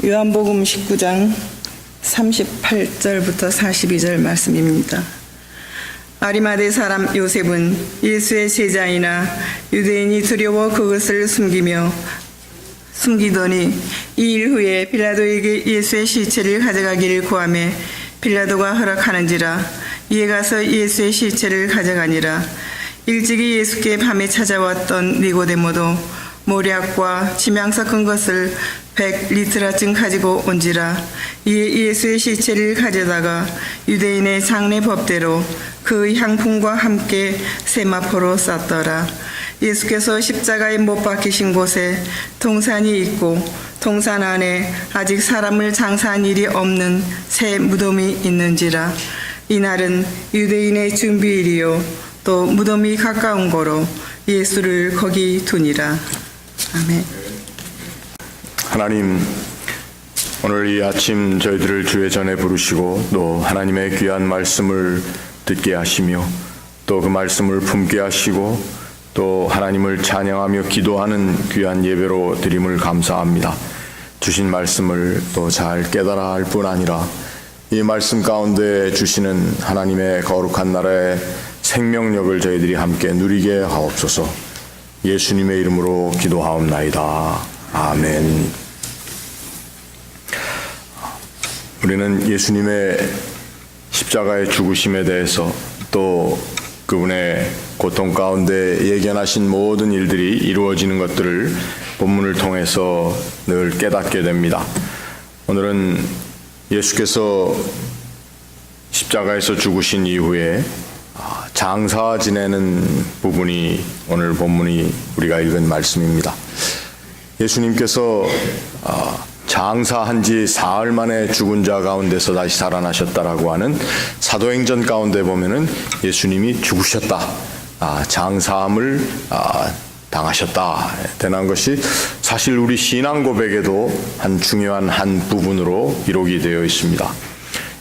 요한복음 19장 38절부터 42절 말씀입니다. 아리마대 사람 요셉은 예수의 제자이나 유대인이 두려워 그것을 숨기더니 이 일 후에 빌라도에게 예수의 시체를 가져가기를 구하매 빌라도가 허락하는지라. 이에 가서 예수의 시체를 가져가니라. 일찍이 예수께 밤에 찾아왔던 니고데모도 모략과 지명 섞은 것을 100리트라쯤 가지고 온지라. 이에 예수의 시체를 가져다가 유대인의 장례 법대로 그 향품과 함께 세마포로 쌌더라. 예수께서 십자가에 못 박히신 곳에 동산이 있고 동산 안에 아직 사람을 장사한 일이 없는 새 무덤이 있는지라. 이날은 유대인의 준비일이요 또 무덤이 가까운 거로 예수를 거기 두니라. 아멘. 하나님, 오늘 이 아침 저희들을 주의 전에 부르시고 또 하나님의 귀한 말씀을 듣게 하시며 또 그 말씀을 품게 하시고 또 하나님을 찬양하며 기도하는 귀한 예배로 드림을 감사합니다. 주신 말씀을 또 잘 깨달아 할 뿐 아니라 이 말씀 가운데 주시는 하나님의 거룩한 나라의 생명력을 저희들이 함께 누리게 하옵소서. 예수님의 이름으로 기도하옵나이다. 아멘. 우리는 예수님의 십자가의 죽으심에 대해서 또 그분의 고통 가운데 예견하신 모든 일들이 이루어지는 것들을 본문을 통해서 늘 깨닫게 됩니다. 오늘은 예수께서 십자가에서 죽으신 이후에 장사 지내는 부분이 오늘 본문이 우리가 읽은 말씀입니다. 예수님께서 장사한 지 사흘 만에 죽은 자 가운데서 다시 살아나셨다라고 하는 사도행전 가운데 보면은 예수님이 죽으셨다, 장사함을 당하셨다 되는 것이 사실 우리 신앙 고백에도 한 중요한 한 부분으로 기록이 되어 있습니다.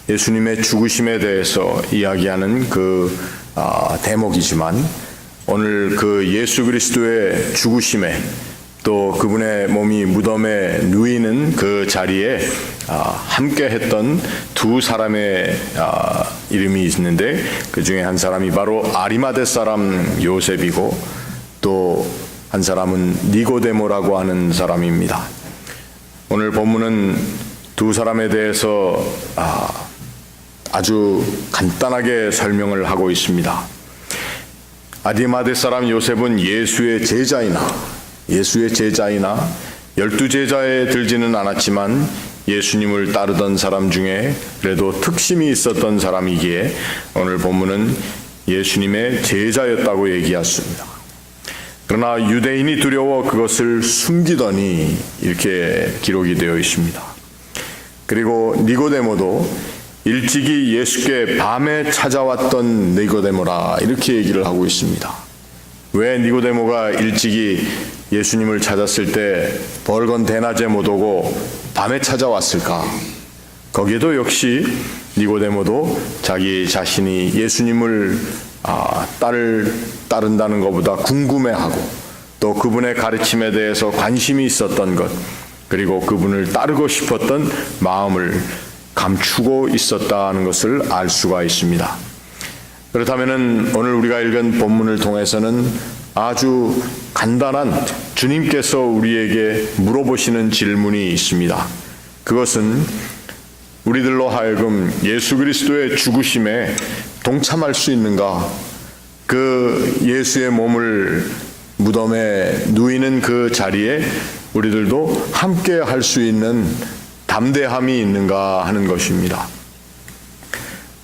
예수님의 죽으심에 대해서 이야기하는 그 대목이지만 오늘 그 예수 그리스도의 죽으심에 또 그분의 몸이 무덤에 누이는 그 자리에 함께 했던 두 사람의 이름이 있는데 그 중에 한 사람이 바로 아리마대 사람 요셉이고 또 한 사람은 니고데모라고 하는 사람입니다. 오늘 본문은 두 사람에 대해서 아주 간단하게 설명을 하고 있습니다. 아리마대 사람 요셉은 예수의 제자이나 12제자에 들지는 않았지만 예수님을 따르던 사람 중에 그래도 특심이 있었던 사람이기에 오늘 본문은 예수님의 제자였다고 얘기했습니다. 그러나 유대인이 두려워 그것을 숨기더니 이렇게 기록이 되어 있습니다. 그리고 니고데모도 일찍이 예수께 밤에 찾아왔던 니고데모라 이렇게 얘기를 하고 있습니다. 왜 니고데모가 일찍이 예수님을 찾았을 때 벌건 대낮에 못 오고 밤에 찾아왔을까? 거기에도 역시 니고데모도 자기 자신이 예수님을 따른다는 것보다 궁금해하고 또 그분의 가르침에 대해서 관심이 있었던 것, 그리고 그분을 따르고 싶었던 마음을 감추고 있었다는 것을 알 수가 있습니다. 그렇다면 오늘 우리가 읽은 본문을 통해서는 아주 간단한 주님께서 우리에게 물어보시는 질문이 있습니다. 그것은 우리들로 하여금 예수 그리스도의 죽으심에 동참할 수 있는가? 그 예수의 몸을 무덤에 누이는 그 자리에 우리들도 함께 할 수 있는 담대함이 있는가 하는 것입니다.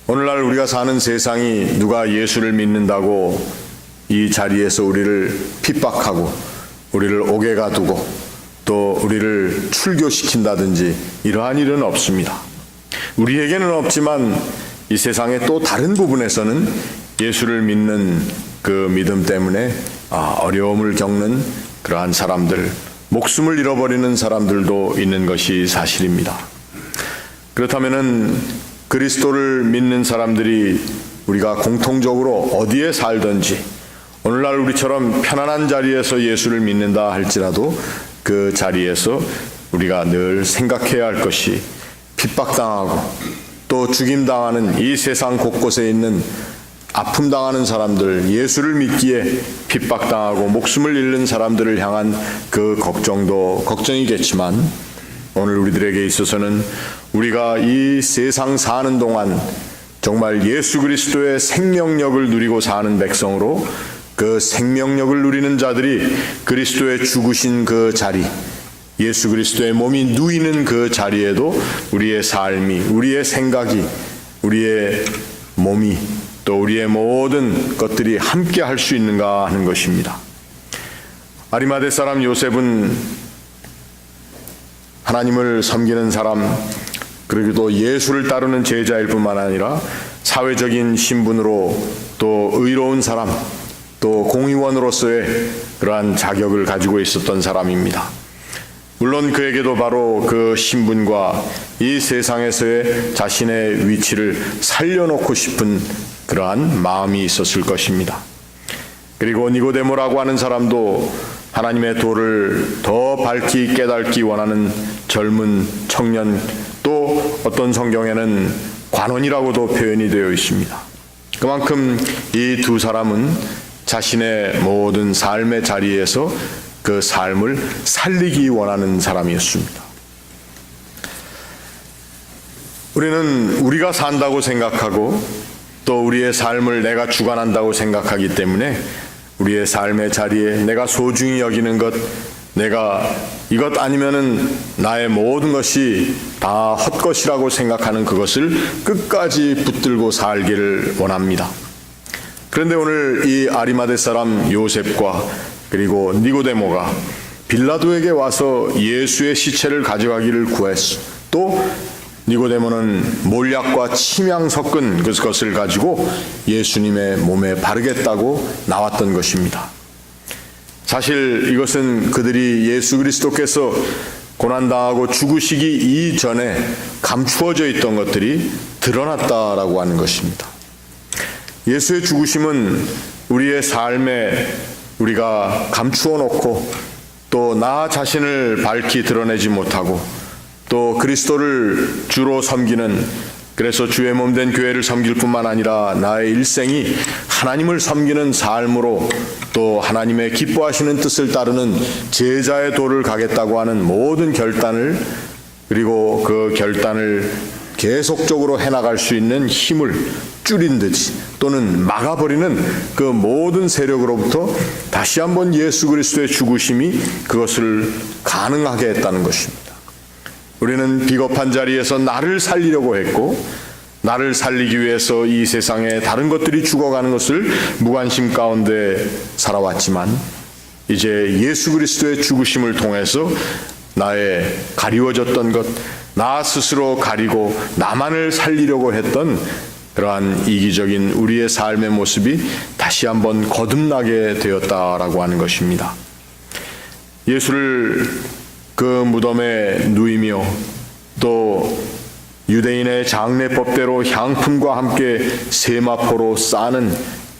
오늘날 우리가 사는 세상이 누가 예수를 믿는다고 이 자리에서 우리를 핍박하고 우리를 옥에 가두고 또 우리를 출교시킨다든지 이러한 일은 없습니다. 우리에게는 없지만 이 세상의 또 다른 부분에서는 예수를 믿는 그 믿음 때문에 어려움을 겪는 그러한 사람들, 목숨을 잃어버리는 사람들도 있는 것이 사실입니다. 그렇다면은 그리스도를 믿는 사람들이 우리가 공통적으로 어디에 살든지 오늘날 우리처럼 편안한 자리에서 예수를 믿는다 할지라도 그 자리에서 우리가 늘 생각해야 할 것이 핍박당하고 또 죽임당하는 이 세상 곳곳에 있는 아픔당하는 사람들, 예수를 믿기에 핍박당하고 목숨을 잃는 사람들을 향한 그 걱정도 걱정이겠지만 오늘 우리들에게 있어서는 우리가 이 세상 사는 동안 정말 예수 그리스도의 생명력을 누리고 사는 백성으로 그 생명력을 누리는 자들이 그리스도의 죽으신 그 자리, 예수 그리스도의 몸이 누이는 그 자리에도 우리의 삶이, 우리의 생각이, 우리의 몸이 또 우리의 모든 것들이 함께 할 수 있는가 하는 것입니다. 아리마대 사람 요셉은 하나님을 섬기는 사람, 그리고 또 예수를 따르는 제자일 뿐만 아니라 사회적인 신분으로 또 의로운 사람, 또 공의원으로서의 그러한 자격을 가지고 있었던 사람입니다. 물론 그에게도 바로 그 신분과 이 세상에서의 자신의 위치를 살려놓고 싶은 그러한 마음이 있었을 것입니다. 그리고 니고데모라고 하는 사람도 하나님의 도를 더 밝히 깨닫기 원하는 젊은 청년, 또 어떤 성경에는 관원이라고도 표현이 되어 있습니다. 그만큼 이 두 사람은 자신의 모든 삶의 자리에서 그 삶을 살리기 원하는 사람이었습니다. 우리는 우리가 산다고 생각하고 또 우리의 삶을 내가 주관한다고 생각하기 때문에 우리의 삶의 자리에 내가 소중히 여기는 것, 내가 이것 아니면은 나의 모든 것이 다 헛것이라고 생각하는 그것을 끝까지 붙들고 살기를 원합니다. 그런데 오늘 이 아리마대 사람 요셉과 그리고 니고데모가 빌라도에게 와서 예수의 시체를 가져가기를 구했어. 또 니고데모는 몰약과 침향 섞은 그것을 가지고 예수님의 몸에 바르겠다고 나왔던 것입니다. 사실 이것은 그들이 예수 그리스도께서 고난당하고 죽으시기 이전에 감추어져 있던 것들이 드러났다라고 하는 것입니다. 예수의 죽으심은 우리의 삶에 우리가 감추어 놓고 또 나 자신을 밝히 드러내지 못하고 또 그리스도를 주로 섬기는, 그래서 주의 몸된 교회를 섬길 뿐만 아니라 나의 일생이 하나님을 섬기는 삶으로 또 하나님의 기뻐하시는 뜻을 따르는 제자의 도를 가겠다고 하는 모든 결단을, 그리고 그 결단을 계속적으로 해나갈 수 있는 힘을 줄인 듯이 또는 막아버리는 그 모든 세력으로부터 다시 한번 예수 그리스도의 죽으심이 그것을 가능하게 했다는 것입니다. 우리는 비겁한 자리에서 나를 살리려고 했고, 나를 살리기 위해서 이 세상에 다른 것들이 죽어가는 것을 무관심 가운데 살아왔지만, 이제 예수 그리스도의 죽으심을 통해서 나의 가리워졌던 것, 나 스스로 가리고 나만을 살리려고 했던 그러한 이기적인 우리의 삶의 모습이 다시 한번 거듭나게 되었다라고 하는 것입니다. 예수를 그 무덤에 누이며 또 유대인의 장례법대로 향품과 함께 세마포로 싸는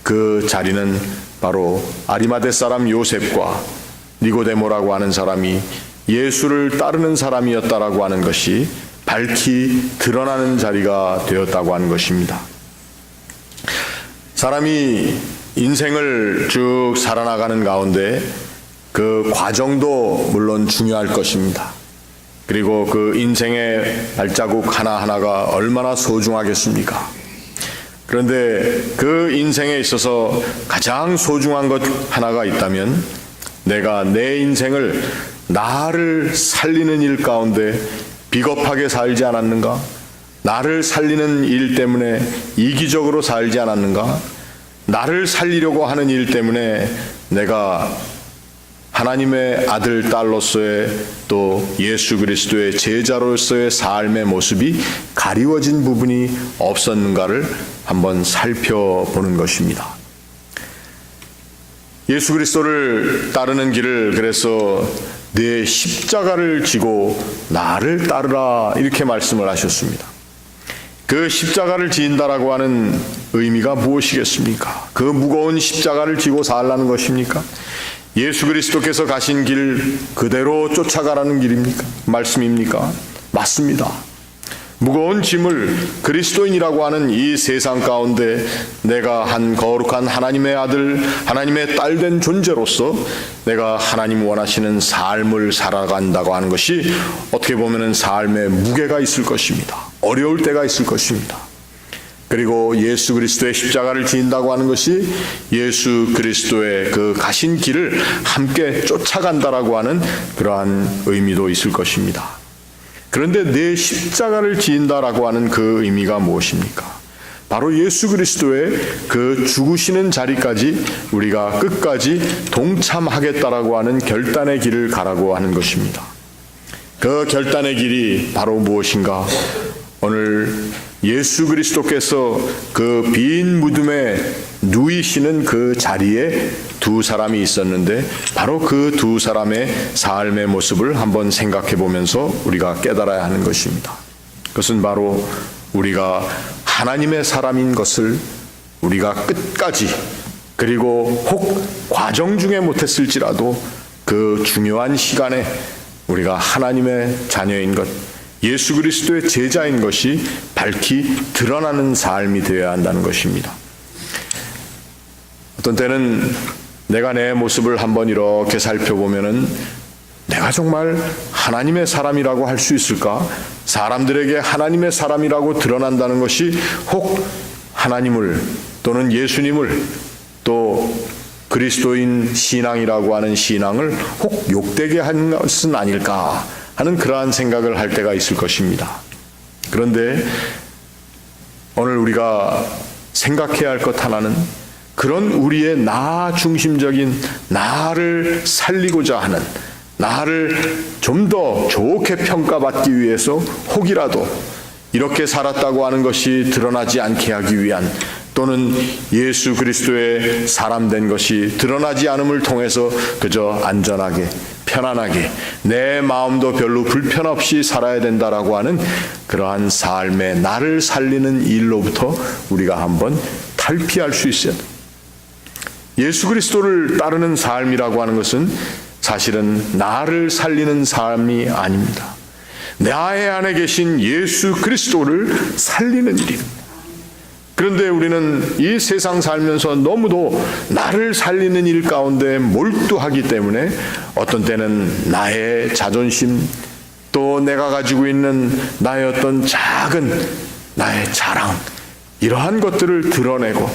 그 자리는 바로 아리마대 사람 요셉과 니고데모라고 하는 사람이 예수를 따르는 사람이었다라고 하는 것이 밝히 드러나는 자리가 되었다고 하는 것입니다. 사람이 인생을 쭉 살아나가는 가운데 그 과정도 물론 중요할 것입니다. 그리고 그 인생의 발자국 하나하나가 얼마나 소중하겠습니까? 그런데 그 인생에 있어서 가장 소중한 것 하나가 있다면 내가 내 인생을 나를 살리는 일 가운데 비겁하게 살지 않았는가? 나를 살리는 일 때문에 이기적으로 살지 않았는가? 나를 살리려고 하는 일 때문에 내가 하나님의 아들, 딸로서의 또 예수 그리스도의 제자로서의 삶의 모습이 가리워진 부분이 없었는가를 한번 살펴보는 것입니다. 예수 그리스도를 따르는 길을 그래서 내 십자가를 지고 나를 따르라 이렇게 말씀을 하셨습니다. 그 십자가를 지인다라고 하는 의미가 무엇이겠습니까? 그 무거운 십자가를 지고 살라는 것입니까? 예수 그리스도께서 가신 길 그대로 쫓아가라는 길입니까? 말씀입니까? 맞습니다. 무거운 짐을 그리스도인이라고 하는 이 세상 가운데 내가 한 거룩한 하나님의 아들, 하나님의 딸 된 존재로서 내가 하나님 원하시는 삶을 살아간다고 하는 것이 어떻게 보면 삶에 무게가 있을 것입니다. 어려울 때가 있을 것입니다. 그리고 예수 그리스도의 십자가를 지인다고 하는 것이 예수 그리스도의 그 가신 길을 함께 쫓아간다라고 하는 그러한 의미도 있을 것입니다. 그런데 내 십자가를 지인다라고 하는 그 의미가 무엇입니까? 바로 예수 그리스도의 그 죽으시는 자리까지 우리가 끝까지 동참하겠다라고 하는 결단의 길을 가라고 하는 것입니다. 그 결단의 길이 바로 무엇인가? 오늘 예수 그리스도께서 그 빈 무덤에 누이시는 그 자리에 두 사람이 있었는데 바로 그 두 사람의 삶의 모습을 한번 생각해 보면서 우리가 깨달아야 하는 것입니다. 그것은 바로 우리가 하나님의 사람인 것을 우리가 끝까지 그리고 혹 과정 중에 못했을지라도 그 중요한 시간에 우리가 하나님의 자녀인 것, 예수 그리스도의 제자인 것이 밝히 드러나는 삶이 되어야 한다는 것입니다. 어떤 때는 내가 내 모습을 한번 이렇게 살펴보면은 내가 정말 하나님의 사람이라고 할 수 있을까? 사람들에게 하나님의 사람이라고 드러난다는 것이 혹 하나님을 또는 예수님을 또 그리스도인 신앙이라고 하는 신앙을 혹 욕되게 한 것은 아닐까 하는 그러한 생각을 할 때가 있을 것입니다. 그런데 오늘 우리가 생각해야 할 것 하나는 그런 우리의 나 중심적인 나를 살리고자 하는 나를 좀 더 좋게 평가받기 위해서 혹이라도 이렇게 살았다고 하는 것이 드러나지 않게 하기 위한 또는 예수 그리스도의 사람 된 것이 드러나지 않음을 통해서 그저 안전하게 편안하게 내 마음도 별로 불편 없이 살아야 된다라고 하는 그러한 삶의 나를 살리는 일로부터 우리가 한번 탈피할 수 있어야 됩니다. 예수 그리스도를 따르는 삶이라고 하는 것은 사실은 나를 살리는 삶이 아닙니다. 나의 안에 계신 예수 그리스도를 살리는 일입니다. 그런데 우리는 이 세상 살면서 너무도 나를 살리는 일 가운데 몰두하기 때문에 어떤 때는 나의 자존심 또 내가 가지고 있는 나의 어떤 작은 나의 자랑 이러한 것들을 드러내고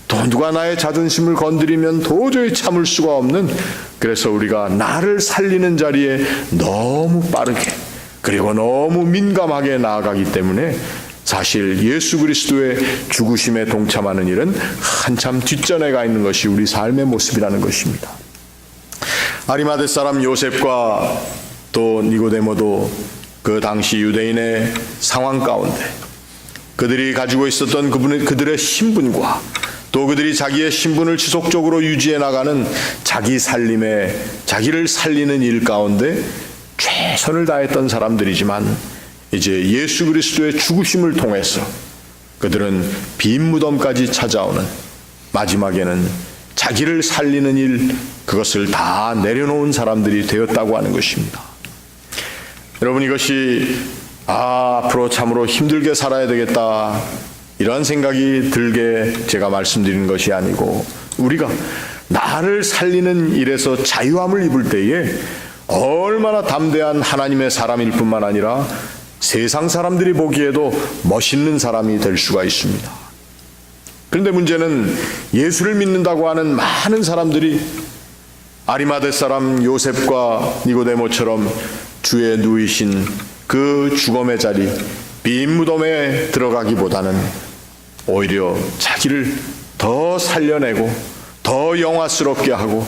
또 누가 나의 자존심을 건드리면 도저히 참을 수가 없는 그래서 우리가 나를 살리는 자리에 너무 빠르게 그리고 너무 민감하게 나아가기 때문에 사실 예수 그리스도의 죽으심에 동참하는 일은 한참 뒷전에 가 있는 것이 우리 삶의 모습이라는 것입니다. 아리마대 사람 요셉과 또 니고데모도 그 당시 유대인의 상황 가운데 그들이 가지고 있었던 그들의 신분과 또 그들이 자기의 신분을 지속적으로 유지해 나가는 자기 살림에 자기를 살리는 일 가운데 최선을 다했던 사람들이지만 이제 예수 그리스도의 죽으심을 통해서 그들은 빈 무덤까지 찾아오는 마지막에는 자기를 살리는 일 그것을 다 내려놓은 사람들이 되었다고 하는 것입니다. 여러분 이것이 앞으로 참으로 힘들게 살아야 되겠다 이런 생각이 들게 제가 말씀드리는 것이 아니고 우리가 나를 살리는 일에서 자유함을 입을 때에 얼마나 담대한 하나님의 사람일 뿐만 아니라 세상 사람들이 보기에도 멋있는 사람이 될 수가 있습니다. 그런데 문제는 예수를 믿는다고 하는 많은 사람들이 아리마대 사람 요셉과 니고데모처럼 주에 누이신 그 죽음의 자리 빈 무덤에 들어가기보다는 오히려 자기를 더 살려내고 더 영화스럽게 하고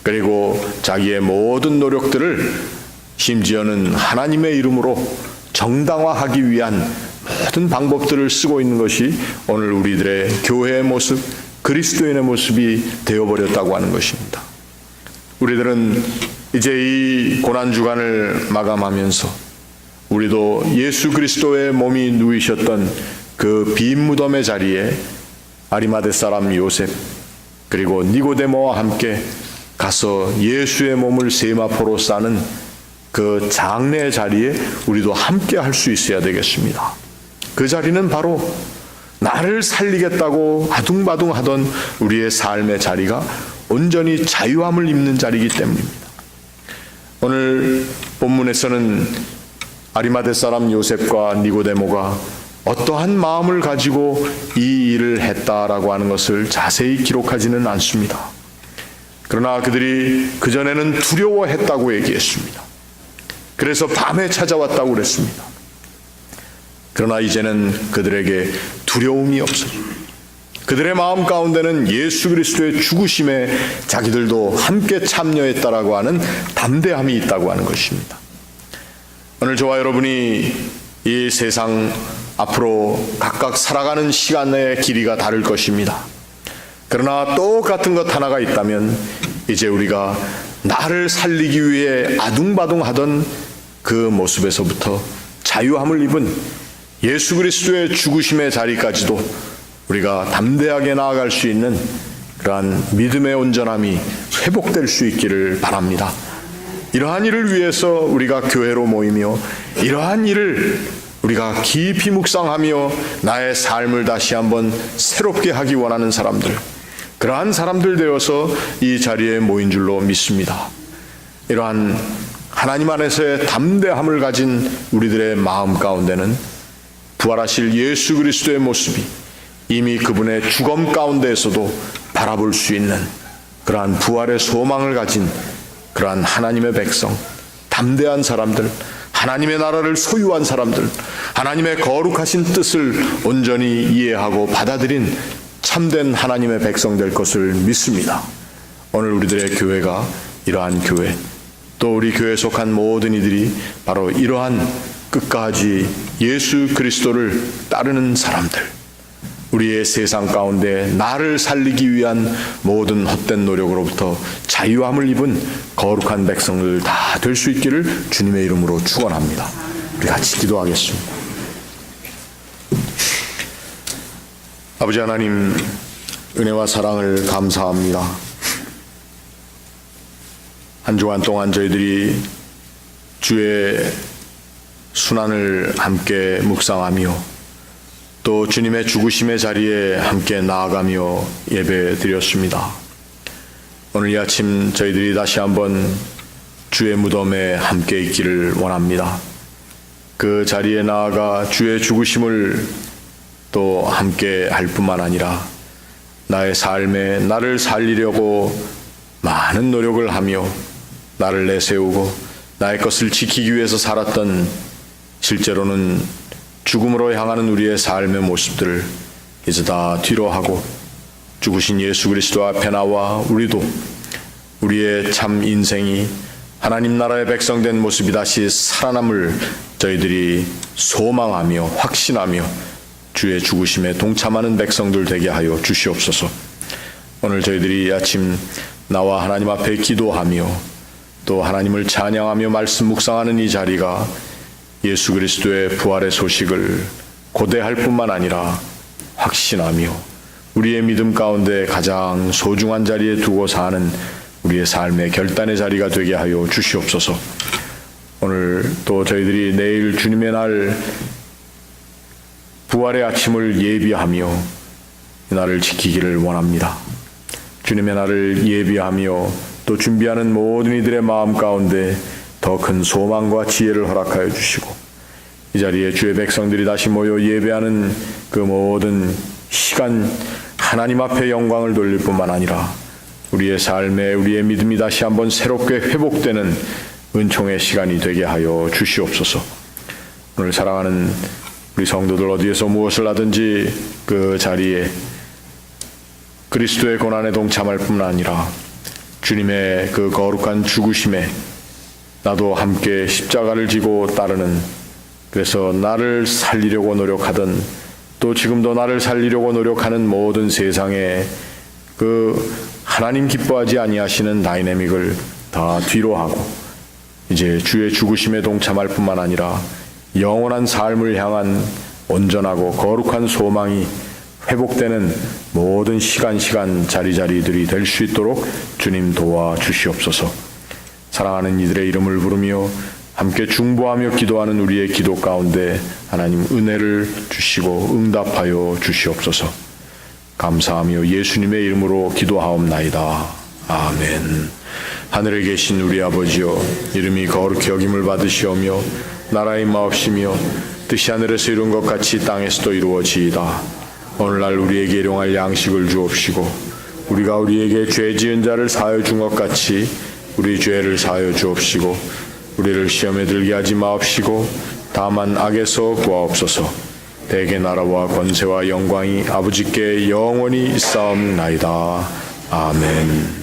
그리고 자기의 모든 노력들을 심지어는 하나님의 이름으로 정당화하기 위한 모든 방법들을 쓰고 있는 것이 오늘 우리들의 교회의 모습, 그리스도인의 모습이 되어버렸다고 하는 것입니다. 우리들은 이제 이 고난주간을 마감하면서 우리도 예수 그리스도의 몸이 누이셨던 그 빈 무덤의 자리에 아리마대 사람 요셉 그리고 니고데모와 함께 가서 예수의 몸을 세마포로 싸는 그 장례 자리에 우리도 함께 할 수 있어야 되겠습니다. 그 자리는 바로 나를 살리겠다고 아둥바둥하던 우리의 삶의 자리가 온전히 자유함을 입는 자리이기 때문입니다. 오늘 본문에서는 아리마대 사람 요셉과 니고데모가 어떠한 마음을 가지고 이 일을 했다라고 하는 것을 자세히 기록하지는 않습니다. 그러나 그들이 그전에는 두려워했다고 얘기했습니다. 그래서 밤에 찾아왔다고 그랬습니다. 그러나 이제는 그들에게 두려움이 없어요. 그들의 마음 가운데는 예수 그리스도의 죽으심에 자기들도 함께 참여했다라고 하는 담대함이 있다고 하는 것입니다. 오늘 저와 여러분이 이 세상 앞으로 각각 살아가는 시간의 길이가 다를 것입니다. 그러나 똑같은 것 하나가 있다면 이제 우리가 나를 살리기 위해 아둥바둥하던 그 모습에서부터 자유함을 입은 예수 그리스도의 죽으심의 자리까지도 우리가 담대하게 나아갈 수 있는 그러한 믿음의 온전함이 회복될 수 있기를 바랍니다. 이러한 일을 위해서 우리가 교회로 모이며 이러한 일을 우리가 깊이 묵상하며 나의 삶을 다시 한번 새롭게 하기 원하는 사람들, 그러한 사람들 되어서 이 자리에 모인 줄로 믿습니다. 이러한 하나님 안에서의 담대함을 가진 우리들의 마음 가운데는 부활하실 예수 그리스도의 모습이 이미 그분의 죽음 가운데에서도 바라볼 수 있는 그러한 부활의 소망을 가진 그러한 하나님의 백성, 담대한 사람들, 하나님의 나라를 소유한 사람들, 하나님의 거룩하신 뜻을 온전히 이해하고 받아들인 참된 하나님의 백성 될 것을 믿습니다. 오늘 우리들의 교회가 이러한 교회, 또 우리 교회에 속한 모든 이들이 바로 이러한 끝까지 예수 그리스도를 따르는 사람들, 우리의 세상 가운데 나를 살리기 위한 모든 헛된 노력으로부터 자유함을 입은 거룩한 백성들 다 될 수 있기를 주님의 이름으로 축원합니다. 우리 같이 기도하겠습니다. 아버지 하나님, 은혜와 사랑을 감사합니다. 한 주간 동안 저희들이 주의 순환을 함께 묵상하며 또 주님의 죽으심의 자리에 함께 나아가며 예배 드렸습니다. 오늘 이 아침 저희들이 다시 한번 주의 무덤에 함께 있기를 원합니다. 그 자리에 나아가 주의 죽으심을 또 함께 할 뿐만 아니라 나의 삶에 나를 살리려고 많은 노력을 하며 나를 내세우고 나의 것을 지키기 위해서 살았던, 실제로는 죽음으로 향하는 우리의 삶의 모습들을 이제 다 뒤로 하고 죽으신 예수 그리스도 앞에 나와 우리도 우리의 참 인생이 하나님 나라의 백성된 모습이 다시 살아남을 저희들이 소망하며 확신하며 주의 죽으심에 동참하는 백성들 되게 하여 주시옵소서. 오늘 저희들이 아침 나와 하나님 앞에 기도하며 또 하나님을 찬양하며 말씀 묵상하는 이 자리가 예수 그리스도의 부활의 소식을 고대할 뿐만 아니라 확신하며 우리의 믿음 가운데 가장 소중한 자리에 두고 사는 우리의 삶의 결단의 자리가 되게 하여 주시옵소서. 오늘 또 저희들이 내일 주님의 날 부활의 아침을 예비하며 이 날을 지키기를 원합니다. 주님의 날을 예비하며 또 준비하는 모든 이들의 마음 가운데 더 큰 소망과 지혜를 허락하여 주시고 이 자리에 주의 백성들이 다시 모여 예배하는 그 모든 시간 하나님 앞에 영광을 돌릴 뿐만 아니라 우리의 삶에 우리의 믿음이 다시 한번 새롭게 회복되는 은총의 시간이 되게 하여 주시옵소서. 오늘 사랑하는 우리 성도들 어디에서 무엇을 하든지 그 자리에 그리스도의 고난에 동참할 뿐만 아니라 주님의 그 거룩한 죽으심에 나도 함께 십자가를 지고 따르는, 그래서 나를 살리려고 노력하던 또 지금도 나를 살리려고 노력하는 모든 세상에 그 하나님 기뻐하지 아니하시는 다이내믹을 다 뒤로 하고 이제 주의 죽으심에 동참할 뿐만 아니라 영원한 삶을 향한 온전하고 거룩한 소망이 회복되는 모든 시간 자리들이 될 수 있도록 주님 도와주시옵소서. 사랑하는 이들의 이름을 부르며 함께 중보하며 기도하는 우리의 기도 가운데 하나님 은혜를 주시고 응답하여 주시옵소서. 감사하며 예수님의 이름으로 기도하옵나이다. 아멘. 하늘에 계신 우리 아버지여, 이름이 거룩히 여김을 받으시오며 나라의 마옵시며 뜻이 하늘에서 이룬 것 같이 땅에서도 이루어지이다. 오늘날 우리에게 일용할 양식을 주옵시고 우리가 우리에게 죄 지은 자를 사하여 준 것 같이 우리 죄를 사하여 주옵시고 우리를 시험에 들게 하지 마옵시고 다만 악에서 구하옵소서. 대개 나라와 권세와 영광이 아버지께 영원히 있사옵나이다. 아멘.